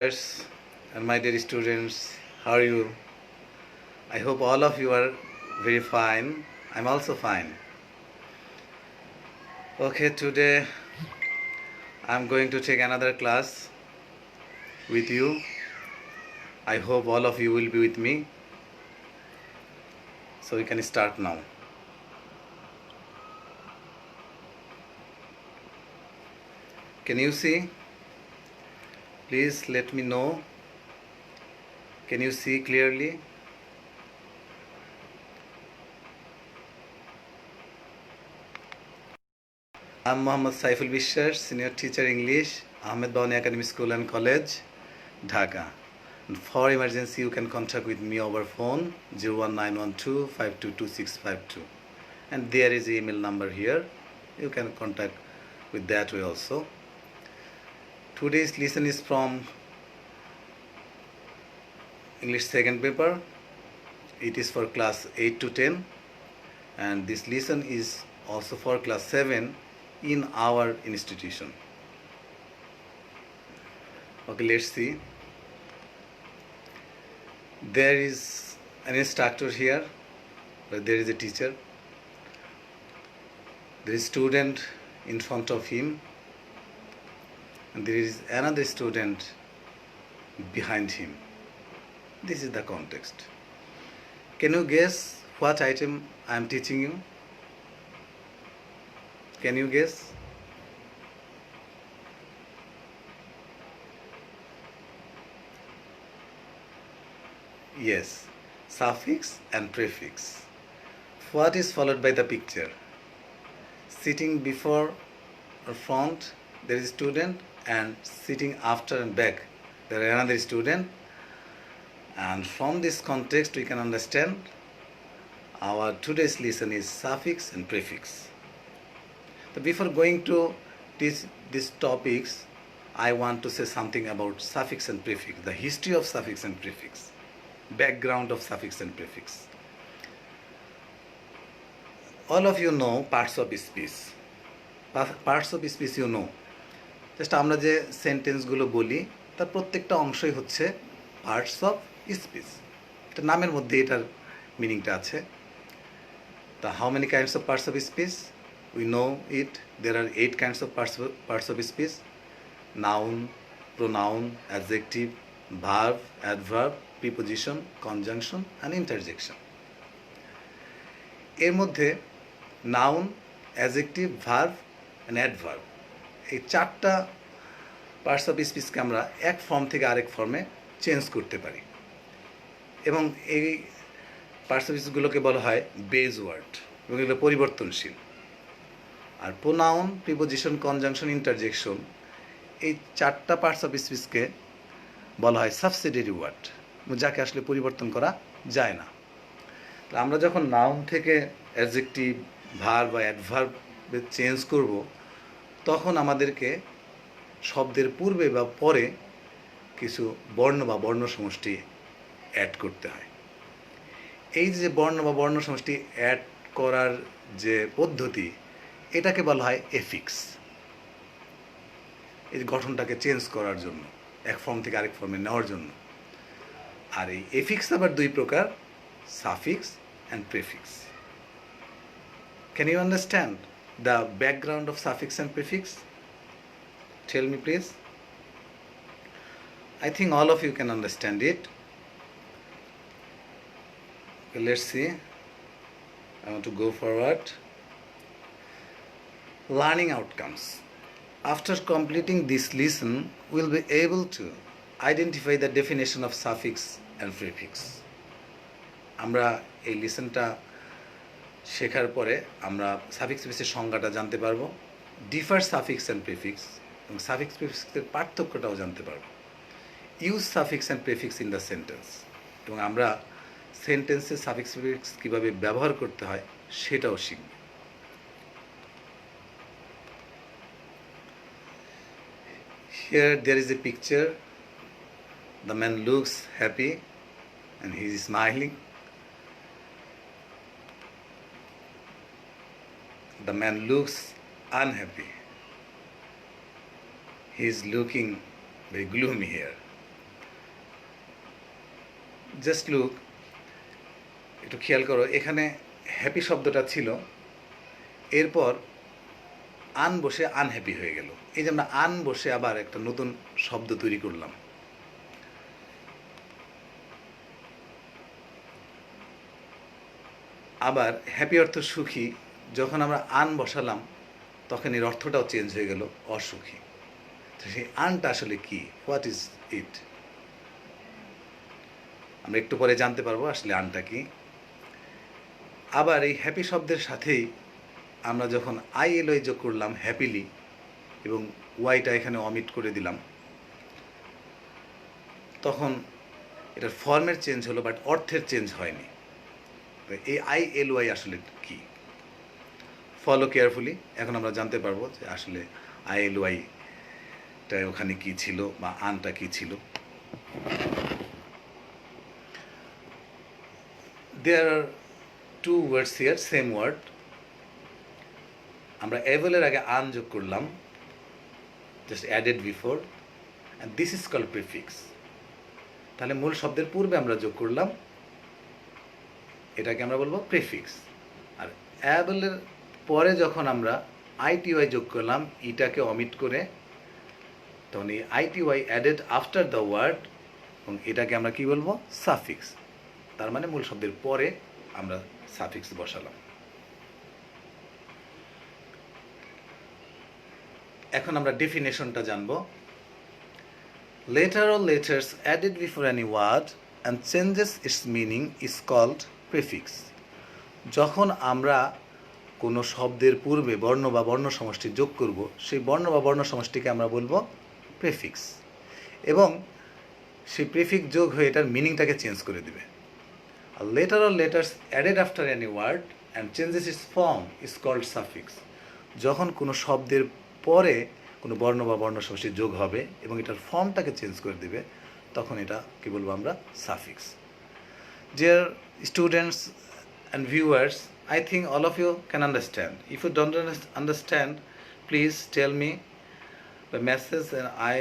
Yes, and my dear students, how are you? I hope all of you are very fine. I'm also fine. Okay, today I'm going to take another class with you. I hope all of you will be with me. So we can start now. Can you see? Please let me know. Can you see clearly? I'm Mohammad Saiful Bishar, Senior Teacher English, Ahmed Bawani Academy School and College, Dhaka. And for emergency, you can contact with me over phone 01912 and there is email number here. You can contact with that way also. Today's lesson is from English second paper. It is for class 8 to 10 and this lesson is also for class 7 in our institution. Okay, let's see. There is an instructor here, but there is a teacher. There is a student in front of him, and there is another student behind him. This is the context. Can you guess what item I am teaching you? Can you guess? Yes, suffix and prefix. What is followed by the picture? Sitting before or front, there is a student, and sitting after and back, there is another student. And from this context, we can understand our today's lesson is suffix and prefix. So before going to these topics, I want to say something about suffix and prefix, the history of suffix and prefix, background of suffix and prefix. All of you know parts of speech. Parts of speech you know. Just আমরা যে সেন্টেন্সগুলো বলি তার প্রত্যেকটা অংশই হচ্ছে parts of speech. এটা নামের মধ্যে এটার মিনিংটা আছে। তা how many kinds of parts of speech? We know it. There are 8 kinds of parts of speech: noun, pronoun, adjective, verb, adverb, preposition, conjunction and interjection. এর মধ্যে noun, adjective, verb and adverb, এই 4টা parts of স্পিচকে আমরা এক form থেকে আরেক ফর্মে change করতে পারি এবং এই পার্টস অফ স্পিচগুলোকে বলা হয় বেজ ওয়ার্ড এবং এগুলো পরিবর্তনশীল। আর প্রোনাউন, প্রিপোজিশন, কনজাংশন, ইন্টারজেকশন, এই 4টা পার্টস অফ স্পিচকে বলা হয় সাবসিডিয়ারি ওয়ার্ড, যাকে আসলে পরিবর্তন করা যায় না। তো আমরা যখন নাউন থেকে অ্যাডজেক্টিভ, ভার্ব বা অ্যাডভার্বে চেঞ্জ করব, তখন আমাদেরকে শব্দের পূর্বে বা পরে কিছু বর্ণ বা বর্ণ সমষ্টি অ্যাড করতে হয়। এই যে বর্ণ বা বর্ণ সমষ্টি অ্যাড করার যে পদ্ধতি, এটাকে বলা হয় এফিক্স। এই গঠনটাকে চেঞ্জ করার জন্য, এক ফর্ম থেকে আরেক ফর্মে নেওয়ার জন্য। আর এই এফিক্স আবার 2 প্রকার, suffix and prefix. Can you understand the background of suffix and prefix? Tell me please. I think all of you can understand it. Okay, let's see. I want to go forward. Learning outcomes. After completing this lesson, we'll be able to identify the definition of suffix and prefix. আমরা এই লেসনটা শেখার পরে আমরা suffix প্রিফিক্সের সংজ্ঞাটা জানতে পারবো, differ suffix and prefix এবং suffix প্রিফিক্সের পার্থক্যটাও জানতে পারবো, use suffix and prefix in the sentence, এবং আমরা সেন্টেন্সে সাফিক্স প্রিফিক্স কীভাবে ব্যবহার করতে হয় সেটাও শিখব। Here there is a picture. The man looks happy and he is smiling. The man looks unhappy. He is looking very gloomy here. Just look, একটু খেয়াল করো, এখানে হ্যাপি শব্দটা ছিল, এরপর আন বসে আনহ্যাপি হয়ে গেল। এই যে আমরা আন বসে আবার একটা নতুন শব্দ তৈরি করলাম। আবার হ্যাপি অর্থ সুখী, যখন আমরা আন বসালাম তখন এর অর্থটাও চেঞ্জ হয়ে গেল অসুখী। তো সেই আনটা আসলে কি, হোয়াট ইজ ইট, আমরা একটু পরে জানতে পারবো আসলে আনটা কি। আবার এই হ্যাপি শব্দের সাথেই আমরা যখন আইএলওয়াই যোগ করলাম হ্যাপিলি, এবং ওয়াইটা এখানে অমিট করে দিলাম, তখন এটার ফর্মের চেঞ্জ হলো, বাট অর্থের চেঞ্জ হয়নি। এই আইএলওয়াই আসলে কি, ফলো কেয়ারফুলি, এখন আমরা জানতে পারবো যে আসলে আইএলওয়াইটা ওখানে কি ছিল বা আনটা কি ছিল। There are two words here, same word. আমরা অ্যাভেলের আগে আন যোগ করলাম, just added before, and this is called prefix. তাহলে মূল শব্দের পূর্বে আমরা যোগ করলাম, এটাকে আমরা বলবো প্রিফিক্স। আর অ্যাভেলের পরে যখন আমরা আইটিওয়াই যোগ করলাম, ইটাকে অমিট করে, তখন এই আইটিওয়াই অ্যাডেড আফটার দ্য ওয়ার্ড, এবং এটাকে আমরা কি বলবো, সাফিক্স। তার মানে মূল শব্দের পরে আমরা সাফিক্স বসালাম। এখন আমরা ডেফিনেশনটা জানবো। Letter or letters added before any word and changes its meaning is called prefix. যখন আমরা কোনো শব্দের পূর্বে বর্ণ বা বর্ণ সমষ্টি যোগ করব, সেই বর্ণ বা বর্ণ সমষ্টিকে আমরা বলবো প্রেফিক্স, এবং সেই প্রেফিক্স যোগ হয়ে এটার মিনিংটাকে চেঞ্জ করে দেবে। A letter or letters added after any word and changes its form is called suffix. যখন কোনো শব্দের পরে কোনো বর্ণ বা বর্ণ সমষ্টি যোগ হবে এবং এটার ফর্মটাকে চেঞ্জ করে দেবে, তখন এটা কি বলবো আমরা, suffix. Dear students and viewers, I think all of you can understand. If you don't understand, please tell me by message, and I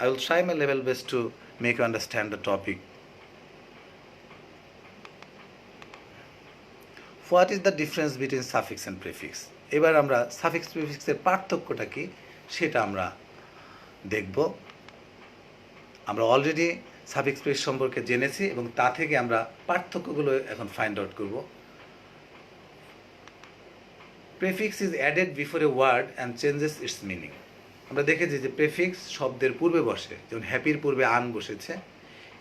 will try my level best to make you understand the topic. What is the difference between suffix and prefix? এবার আমরা suffix প্রিফিক্সের পার্থক্যটা কি সেটা আমরা দেখব। আমরা already suffix prefix সম্পর্কে জেনেছি এবং তা থেকে আমরা পার্থক্যগুলো এখন ফাইন্ড আউট করব। Prefix is added before a word and changes its meaning. আমরা দেখেছি যে প্রেফিক্স শব্দের পূর্বে বসে, যেমন হ্যাপির পূর্বে আন বসেছে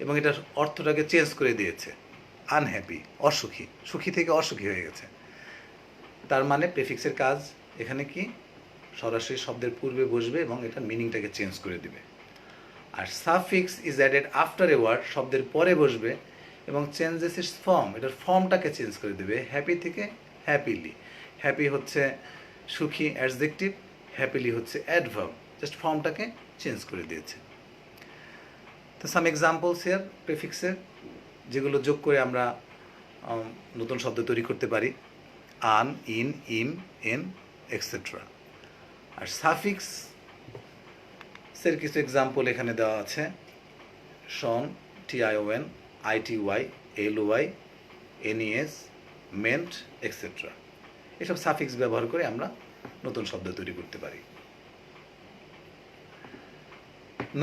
এবং এটার অর্থটাকে চেঞ্জ করে দিয়েছে, আনহ্যাপি, অসুখী, সুখী থেকে অসুখী হয়ে গেছে। তার মানে প্রেফিক্সের কাজ এখানে কি, সরাসরি শব্দের পূর্বে বসবে এবং এটার মিনিংটাকে চেঞ্জ করে দিবে। আর suffix is added after a word, শব্দের পরে বসবে এবং চেঞ্জেস ইটস ফর্ম, এটার ফর্মটাকে চেঞ্জ করে দেবে, হ্যাপি থেকে হ্যাপিলি। হ্যাপি হচ্ছে সুখী অ্যাডজেক্টিভ, হ্যাপিলি হচ্ছে অ্যাডভার্ব, জাস্ট ফর্মটাকে চেঞ্জ করে দিয়েছে। তো সাম এক্সাম্পলস হিয়ার প্রেফিক্সের, যেগুলো যোগ করে আমরা নতুন শব্দ তৈরি করতে পারি, un, in, im, en, etcetera. আর সাফিক্সের কিছু এক্সাম্পল এখানে দেওয়া আছে, tion, T I O N, I T Y, L Y, N E S, ment, etcetera. এসব সাফিক্স ব্যবহার করে আমরা নতুন শব্দ তৈরি করতে পারি।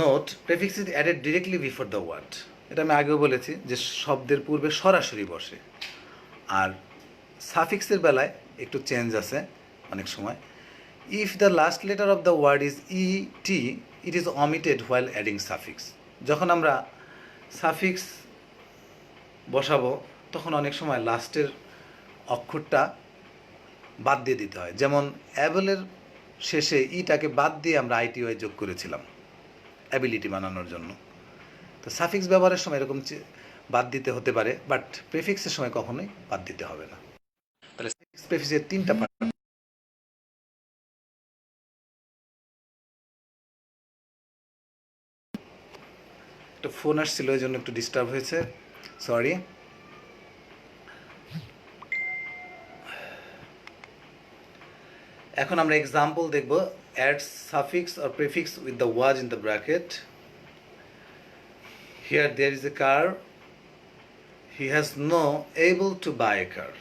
Note, prefix is added directly before the word. এটা আমি আগেও বলেছি যে শব্দের পূর্বে সরাসরি বসে। আর সাফিক্সের বেলায় একটু চেঞ্জ আছে অনেক সময়। If the last letter of the word is E T, it is omitted while adding suffix. যখন আমরা সাফিক্স বসাবো তখন অনেক সময় লাস্টের অক্ষরটা বাদ দিয়ে দিতে হয়। যেমন অ্যাবলের শেষে ইটাকে বাদ দিয়ে আমরা আইটিওয়াই যোগ করেছিলাম অ্যাবিলিটি বানানোর জন্য। তো সাফিক্স ব্যবহারের সময় এরকম বাদ দিতে হতে পারে, বাট প্রেফিক্সের সময় কখনোই বাদ দিতে হবে না। তাহলে সাফিক্স প্রেফিক্সের তিনটা পার্ট। একটা ফোন আসছিল, ওই জন্য একটু ডিস্টার্ব হয়েছে, সরি। এখন আমরা এক্সাম্পল দেখব। Add suffix or prefix with the ওয়াজ in the bracket. Here there is a car He has no able to buy a car.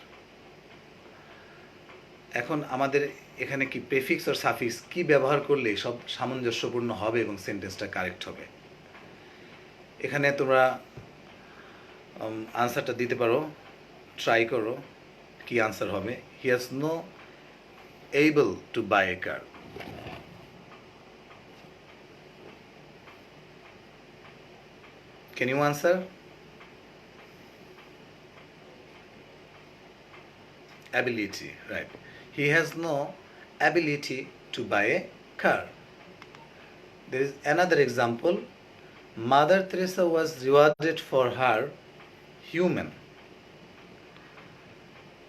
এখন আমাদের এখানে কি প্রেফিক্স আর সাফিক্স কি ব্যবহার করলে সব সামঞ্জস্যপূর্ণ হবে এবং সেন্টেন্সটা কারেক্ট হবে? এখানে তোমরা আনসারটা দিতে পারো, ট্রাই করো কি আনসার হবে। He has no able to buy a car. Can you answer? Ability, right. He has no ability to buy a car. There is another example. Mother Teresa was rewarded for her human.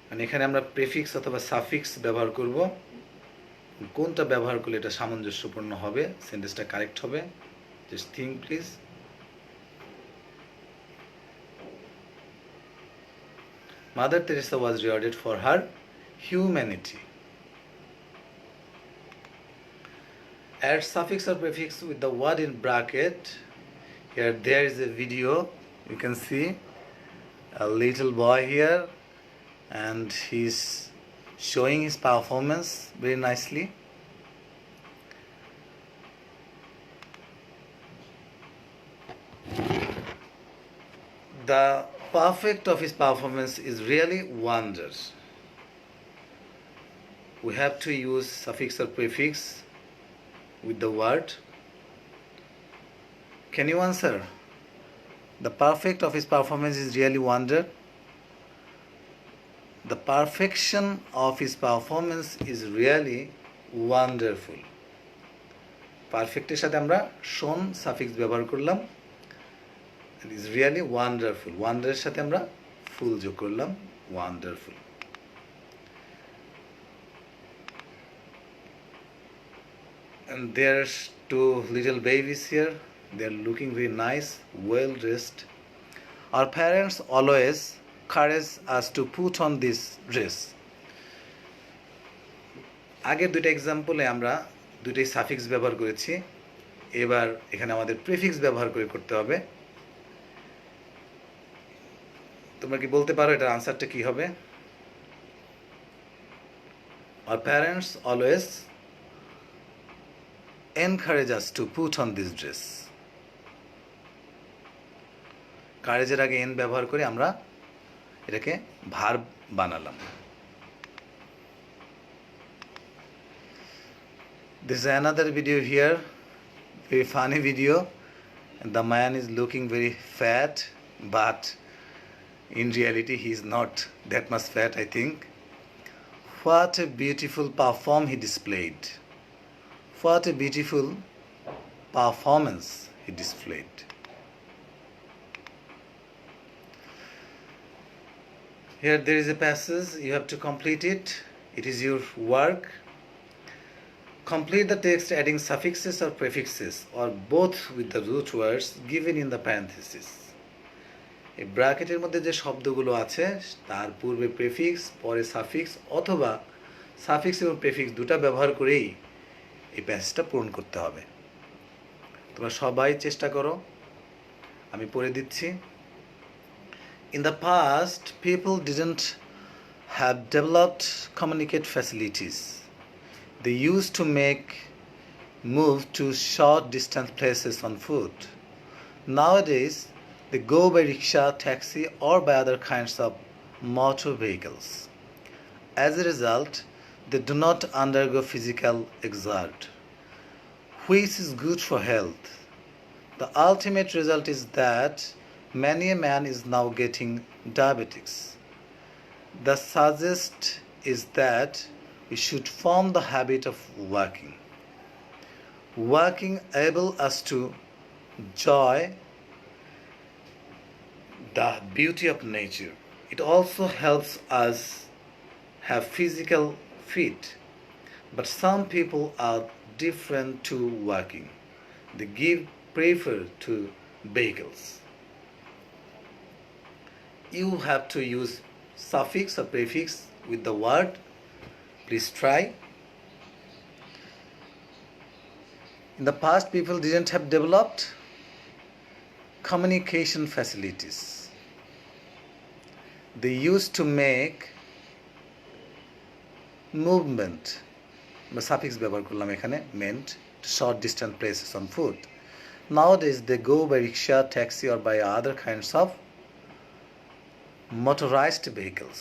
মানে এখানে আমরা prefix অথবা suffix ব্যবহার করব। কোনটা ব্যবহার করলে এটা সামঞ্জস্যপূর্ণ হবে, সেন্টেন্সটা কারেক্ট হবে? Just think please. Mother Teresa was rewarded for her humanity. Add suffix or prefix with the word in bracket. Here there is a video. You can see a little boy here and he's showing his performance very nicely. The perfect of his performance is really wonders. We have to use suffix or prefix with the word. Can you answer? The perfect of his performance is really wonder. The perfection of his performance is really wonderful. Perfect এর সাথে আমরা শোন suffix ব্যবহার করলাম। It is really wonderful. Wonder এর সাথে আমরা ফুল যোগ করলাম, wonderful. And there's two little babies here. They're looking very nice, well dressed. Our parents always encourage us to put on this dress. আগের দুইটা এক্সাম্পলে আমরা দুইটাই সাফিক্স ব্যবহার করেছি। এবার এখানে আমাদের প্রিফিক্স ব্যবহার করে করতে হবে। তোমরা কি বলতে পারো এটার আনসারটা কি হবে? Our parents always encourage us to put on this dress. কারেজের আগে এন ব্যবহার করে আমরা এটাকে ভার্ব বানালাম। This is another video here, very funny video. The man is looking very fat, but in reality he is not that much fat, I think. What a beautiful perform he displayed. What a beautiful performance he displayed. Here there is a passage, you have to complete it. It is your work. Complete the text adding suffixes or prefixes or both with the root words given in the parenthesis. এই ব্র্যাকেটের মধ্যে যে শব্দগুলো আছে তার পূর্বে prefix পরে suffix অথবা সাফিক্স এবং প্রেফিক্স দুটো ব্যবহার করেই এই প্যাসেজটা পূরণ করতে হবে। তোমরা সবাই চেষ্টা করো, আমি পড়ে দিচ্ছি। In the past, people didn't have developed communicate facilities. They used to move to short distance places on foot. Nowadays, they go by rickshaw, taxi, or by other kinds of motor vehicles. As a result, they do not undergo physical exert, which is good for health. The ultimate result is that many a man is now getting diabetics. The suggest is that we should form the habit of walking. Walking enables us to enjoy the beauty of nature. It also helps us have physical fit. But some people are different to walking. They prefer to vehicles. You have to use suffix or prefix with the word. Please try. In the past, people didn't have developed communication facilities. they used to make movement বা suffix ব্যবহার করলাম এখানে meant to short distance places on foot. Nowadays they go by rickshaw, taxi or by other kinds of motorized vehicles.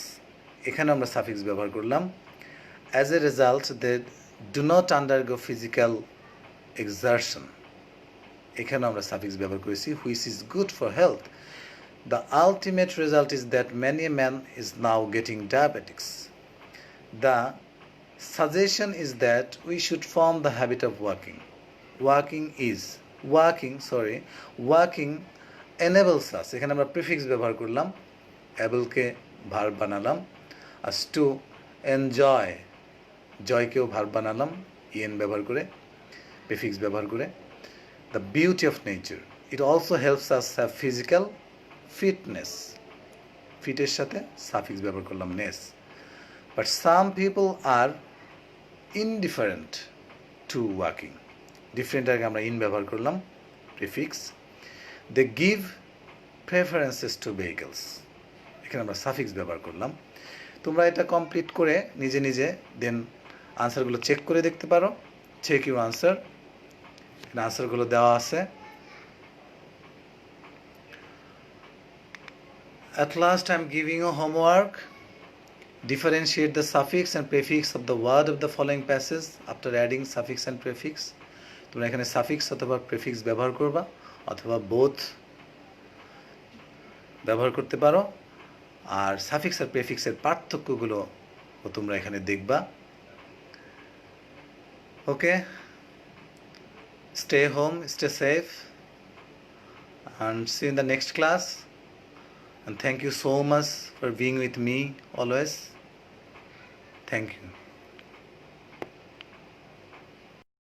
এখানে আমরা suffix ব্যবহার করলাম. As a result they do not undergo physical exertion. এখানে আমরা suffix ব্যবহার করেছি which is good for health. The ultimate result is that many men is now getting diabetics. The suggestion is that we should form the habit of walking. Walking enables us. এখানে আমরা prefix ব্যবহার করলাম, এবলকে verb বানালাম, as to enjoy, জয়কেও verb বানালাম EN ব্যবহার করে, prefix ব্যবহার করে, the beauty of nature. It also helps us have physical fitness. ফিটের সাথে সাফিক্স ব্যবহার করলাম নেস. But some people are indifferent to walking. Different আগে আমরা ইন ব্যবহার করলাম prefix. They give preferences to vehicles. এখানে আমরা সাফিক্স ব্যবহার করলাম. তোমরা এটা কমপ্লিট করে নিজে নিজে দেন আনসারগুলো চেক করে দেখতে পারো. Check your answer. আনসারগুলো দেওয়া আছে. At last I am giving you homework. Differentiate the suffix and prefix of the word of the following passage after adding suffix and prefix. তোমরা এখানে সাফিক্স অথবা প্রিফিক্স ব্যবহার করবা অথবা বোথ ব্যবহার করতে পারো. আর সাফিক্স আর প্রিফিক্সের পার্থক্যগুলো তোমরা এখানে দেখবা. ওকে, stay home, stay safe, and see you in the next class. And thank you so much for being with me always. Thank you.